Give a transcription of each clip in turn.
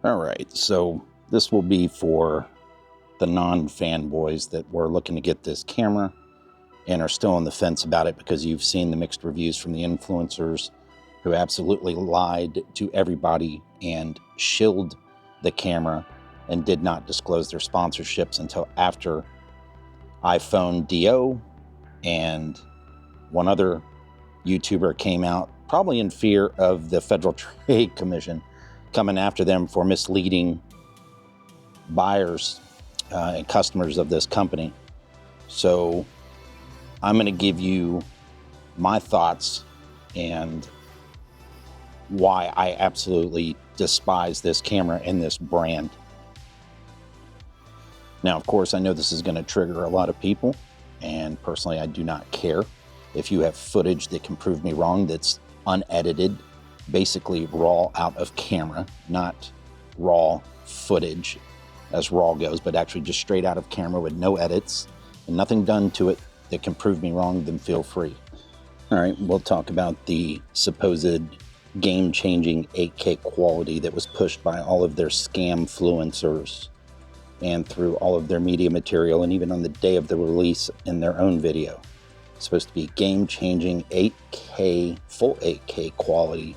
All right, so this will be for the non-fanboys that were looking to get this camera and are still on the fence about it because you've seen the mixed reviews from the influencers who absolutely lied to everybody and shilled the camera and did not disclose their sponsorships until after iPhone DO and one other YouTuber came out, probably in fear of the Federal Trade Commission coming after them for misleading buyers and customers of this company. So I'm going to give you my thoughts and why I absolutely despise this camera and this brand. Now, of course, I know this is going to trigger a lot of people, and personally, I do not care. If you have footage that can prove me wrong, that's unedited, basically raw out of camera, not raw footage as raw goes, but actually just straight out of camera with no edits and nothing done to it that can prove me wrong, then feel free. All right, we'll talk about the supposed game-changing 8K quality that was pushed by all of their scam influencers and through all of their media material, and even on the day of the release in their own video. It's supposed to be game-changing 8K, full 8K quality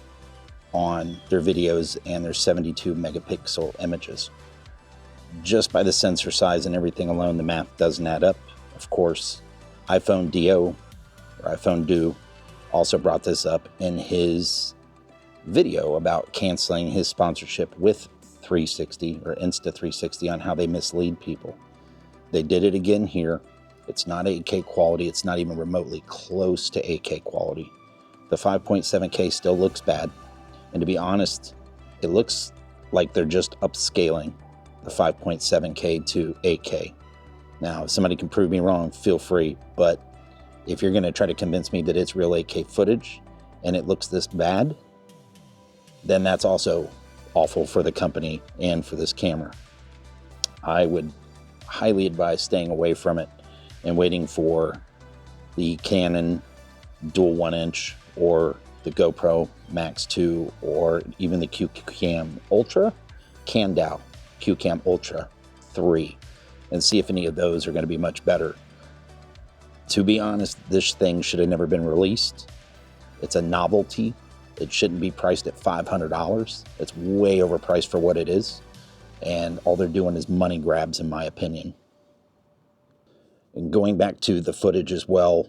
on their videos and their 72 megapixel images. Just by the sensor size and everything alone, the math doesn't add up. Of course, iPhone DO, or iPhone Do, also brought this up in his video about canceling his sponsorship with 360 or Insta360 on how they mislead people. They did it again here. It's not 8K quality. It's not even remotely close to 8K quality. The 5.7K still looks bad. And to be honest, it looks like they're just upscaling the 5.7K to 8K. Now, if somebody can prove me wrong, feel free. But if you're going to try to convince me that it's real 8K footage and it looks this bad, then that's also awful for the company and for this camera. I would highly advise staying away from it and waiting for the Canon dual 1-inch or the GoPro Max 2 or even the QCam Ultra, Candao QCam Ultra 3, and see if any of those are going to be much better. To be honest, this thing should have never been released. It's a novelty. It shouldn't be priced at $500. It's way overpriced for what it is. And all they're doing is money grabs, in my opinion. And going back to the footage as well,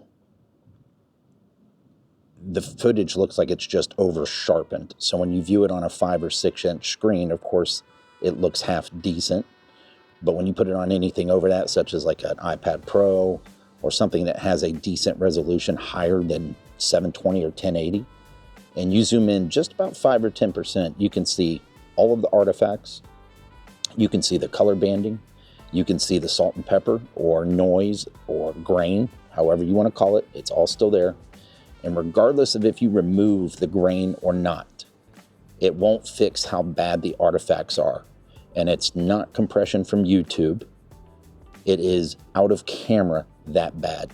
the footage looks like it's just over sharpened. So when you view it on a 5 or 6 inch screen, of course, it looks half decent. But when you put it on anything over that, such as like an iPad Pro or something that has a decent resolution higher than 720 or 1080, and you zoom in just about 5 or 10%, you can see all of the artifacts. You can see the color banding. You can see the salt and pepper or noise or grain, however you want to call it. It's all still there. And regardless of if you remove the grain or not, it won't fix how bad the artifacts are. And it's not compression from YouTube. It is out of camera that bad.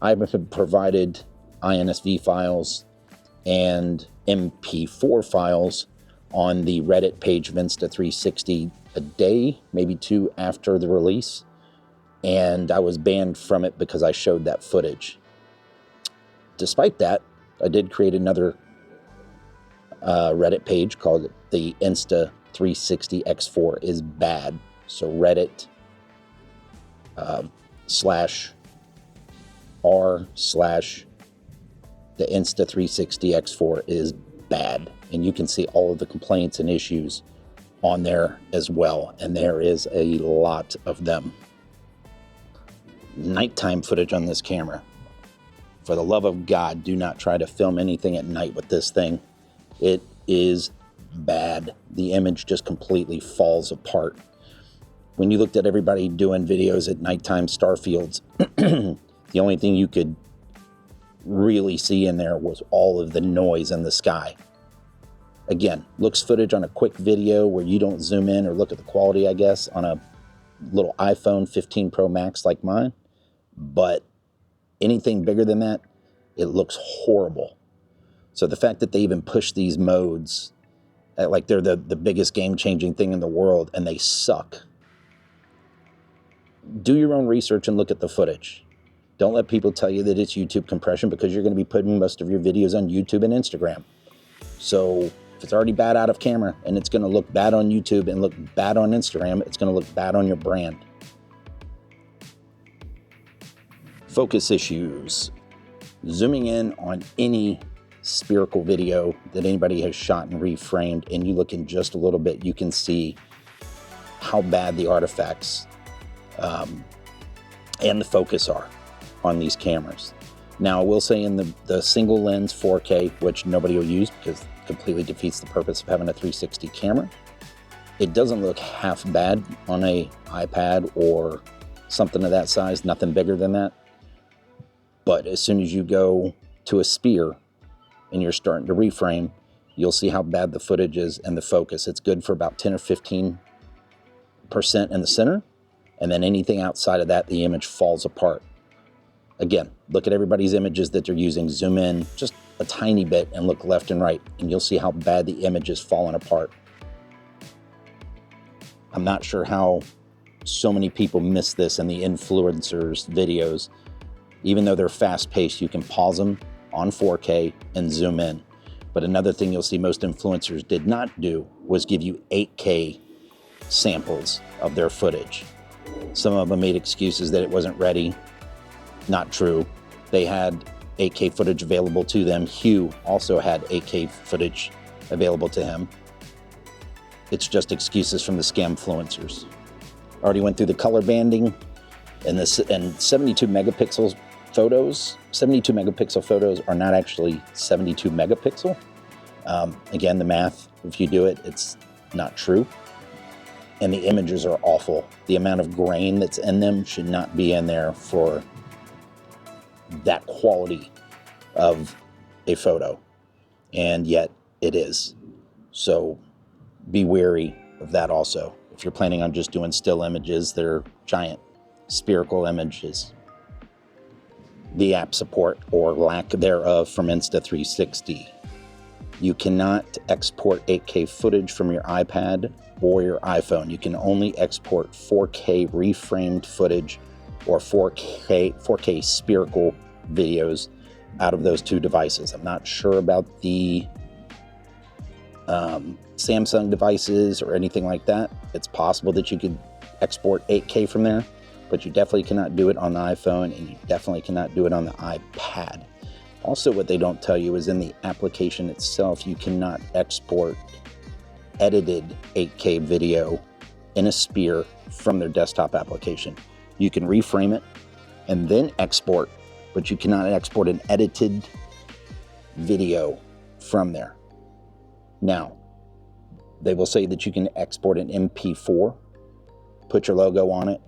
I've provided INSV files and MP4 files on the Reddit page of Insta360 a day, maybe 2 after the release, and I was banned from it because I showed that footage. Despite that, I did create another Reddit page called the Insta360 X4 is bad. So Reddit /r/ the Insta360 X4 is bad. And you can see all of the complaints and issues on there as well. And there is a lot of them. Nighttime footage on this camera. For the love of God, do not try to film anything at night with this thing. It is bad. The image just completely falls apart. When you looked at everybody doing videos at nighttime star fields, the only thing you could really see in there was all of the noise in the sky. Again, looks footage on a quick video where you don't zoom in or look at the quality, I guess, on a little iPhone 15 Pro Max like mine. But anything bigger than that, it looks horrible. So the fact that they even push these modes like they're the biggest game-changing thing in the world, and they suck. Do your own research and look at the footage. Don't let people tell you that it's YouTube compression, because you're going to be putting most of your videos on YouTube and Instagram. So if it's already bad out of camera and it's going to look bad on YouTube and look bad on Instagram, it's going to look bad on your brand. Focus issues. Zooming in on any spherical video that anybody has shot and reframed, and you look in just a little bit, you can see how bad the artifacts and the focus are on these cameras. Now, I will say in the single lens 4K, which nobody will use because it completely defeats the purpose of having a 360 camera, it doesn't look half bad on a iPad or something of that size, nothing bigger than that. But as soon as you go to a sphere and you're starting to reframe, you'll see how bad the footage is and the focus. It's good for about 10 or 15% in the center, and then anything outside of that, the image falls apart. Again, look at everybody's images that they're using, zoom in just a tiny bit and look left and right, and you'll see how bad the image is falling apart. I'm not sure how so many people miss this in the influencers' videos. Even though they're fast-paced, you can pause them on 4K and zoom in. But another thing you'll see most influencers did not do was give you 8K samples of their footage. Some of them made excuses that it wasn't ready. Not true. They had 8K footage available to them. Hugh also had 8K footage available to him. It's just excuses from the scamfluencers. Already went through the color banding and 72 megapixels photos. 72 megapixel photos are not actually 72 megapixel. Again, the math, if you do it, it's not true. And the images are awful. The amount of grain that's in them should not be in there for that quality of a photo. And yet it is. So be wary of that also. If you're planning on just doing still images, they're giant spherical images. The app support or lack thereof from Insta360. You cannot export 8K footage from your iPad or your iPhone. You can only export 4K reframed footage or 4K spherical videos out of those two devices. I'm not sure about the Samsung devices or anything like that. It's possible that you could export 8K from there, but you definitely cannot do it on the iPhone, and you definitely cannot do it on the iPad. Also, what they don't tell you is in the application itself, you cannot export edited 8K video in a sphere from their desktop application. You can reframe it and then export, but you cannot export an edited video from there. Now, they will say that you can export an MP4, put your logo on it,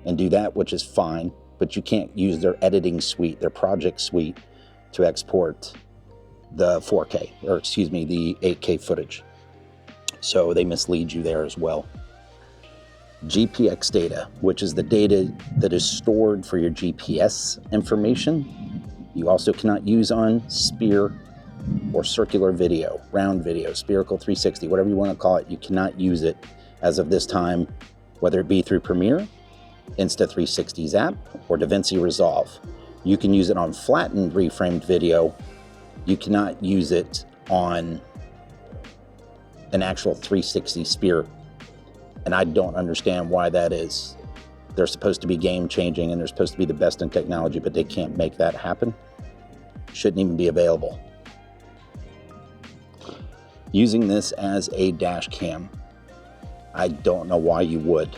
and do that, which is fine, but you can't use their editing suite, their project suite, to export the 4K, or excuse me, the 8K footage. So they mislead you there as well. GPX data, which is the data that is stored for your GPS information, you also cannot use on sphere or circular video, round video, spherical 360, whatever you want to call it. You cannot use it as of this time, whether it be through Premiere, Insta360's app, or DaVinci Resolve. You can use it on flattened reframed video. You cannot use it on an actual 360 sphere. And I don't understand why that is. They're supposed to be game changing and they're supposed to be the best in technology, but they can't make that happen. Shouldn't even be available. Using this as a dash cam, I don't know why you would.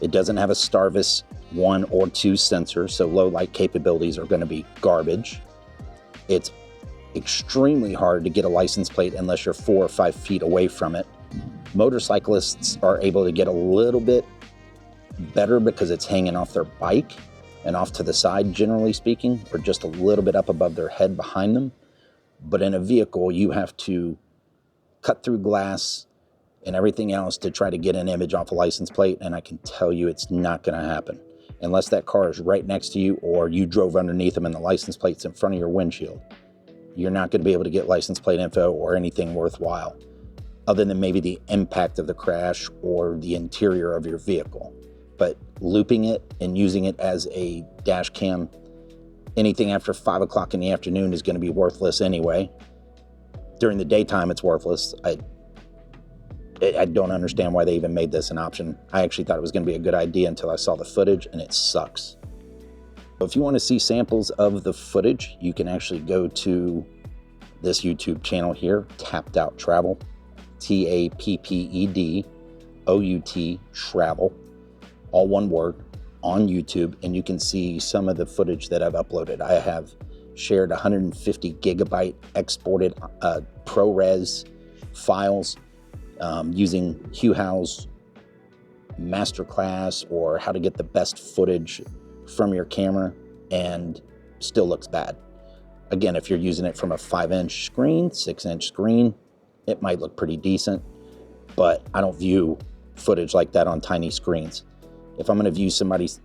It doesn't have a Starvis 1 or 2 sensor, so low light capabilities are going to be garbage. It's extremely hard to get a license plate unless you're 4 or 5 feet away from it. Motorcyclists are able to get a little bit better because it's hanging off their bike and off to the side, generally speaking, or just a little bit up above their head behind them. But in a vehicle, you have to cut through glass and everything else to try to get an image off a license plate, and I can tell you it's not going to happen unless that car is right next to you or you drove underneath them and the license plate's in front of your windshield. You're not going to be able to get license plate info or anything worthwhile other than maybe the impact of the crash or the interior of your vehicle. But looping it and using it as a dash cam, anything after 5 o'clock in the afternoon is going to be worthless anyway. During the daytime, it's worthless. I don't understand why they even made this an option. I actually thought it was going to be a good idea until I saw the footage, and it sucks. If you want to see samples of the footage, you can actually go to this YouTube channel here, Tapped Out Travel, TAPPEDOUT Travel, all one word, on YouTube, and you can see some of the footage that I've uploaded. I have shared 150 gigabyte exported ProRes files using Hugh-Howe's masterclass or how to get the best footage from your camera, and still looks bad. Again, if you're using it from a 5-inch screen, 6-inch screen, it might look pretty decent, but I don't view footage like that on tiny screens. If I'm going to view somebody's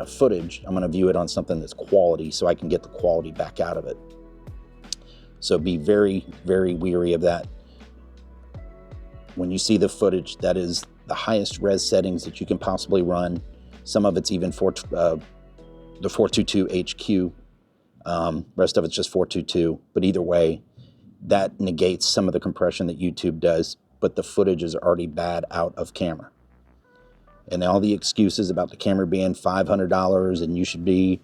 footage, I'm going to view it on something that's quality so I can get the quality back out of it. So be very, very wary of that. When you see the footage, that is the highest res settings that you can possibly run. Some of it's even for the 422 HQ. Rest of it's just 422. But either way, that negates some of the compression that YouTube does, but the footage is already bad out of camera. And all the excuses about the camera being $500 and you should be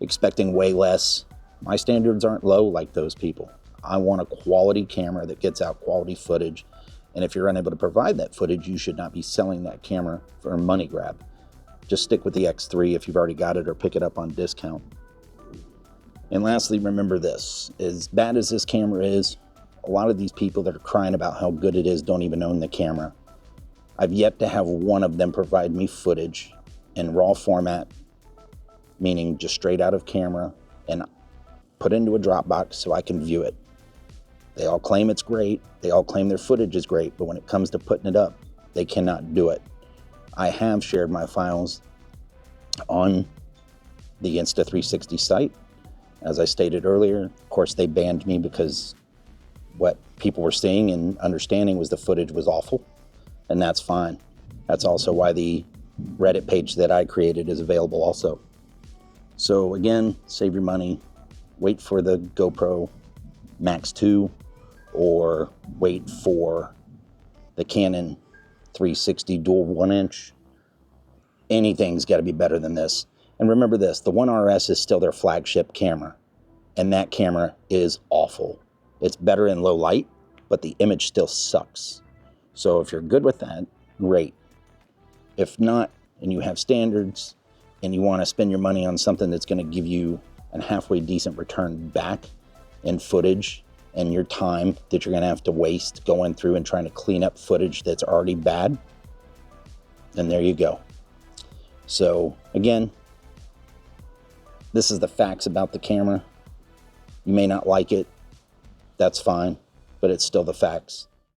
expecting way less. My standards aren't low like those people. I want a quality camera that gets out quality footage. And if you're unable to provide that footage, you should not be selling that camera for a money grab. Just stick with the X3 if you've already got it, or pick it up on discount. And lastly, remember this, as bad as this camera is, a lot of these people that are crying about how good it is don't even own the camera. I've yet to have one of them provide me footage in RAW format, meaning just straight out of camera, and put into a Dropbox so I can view it. They all claim it's great. They all claim their footage is great, but when it comes to putting it up, they cannot do it. I have shared my files on the Insta360 site. As I stated earlier, of course, they banned me because what people were seeing and understanding was the footage was awful, and that's fine. That's also why the Reddit page that I created is available also. So again, save your money, wait for the GoPro Max 2, or wait for the Canon 360 dual 1-inch. Anything's got to be better than this. And remember this, the 1RS is still their flagship camera, and that camera is awful. It's better in low light, but the image still sucks. So if you're good with that, great. If not, and you have standards, and you want to spend your money on something that's going to give you a halfway decent return back in footage and your time that you're going to have to waste going through and trying to clean up footage that's already bad, then there you go. So again, this is the facts about the camera. You may not like it, that's fine, but it's still the facts.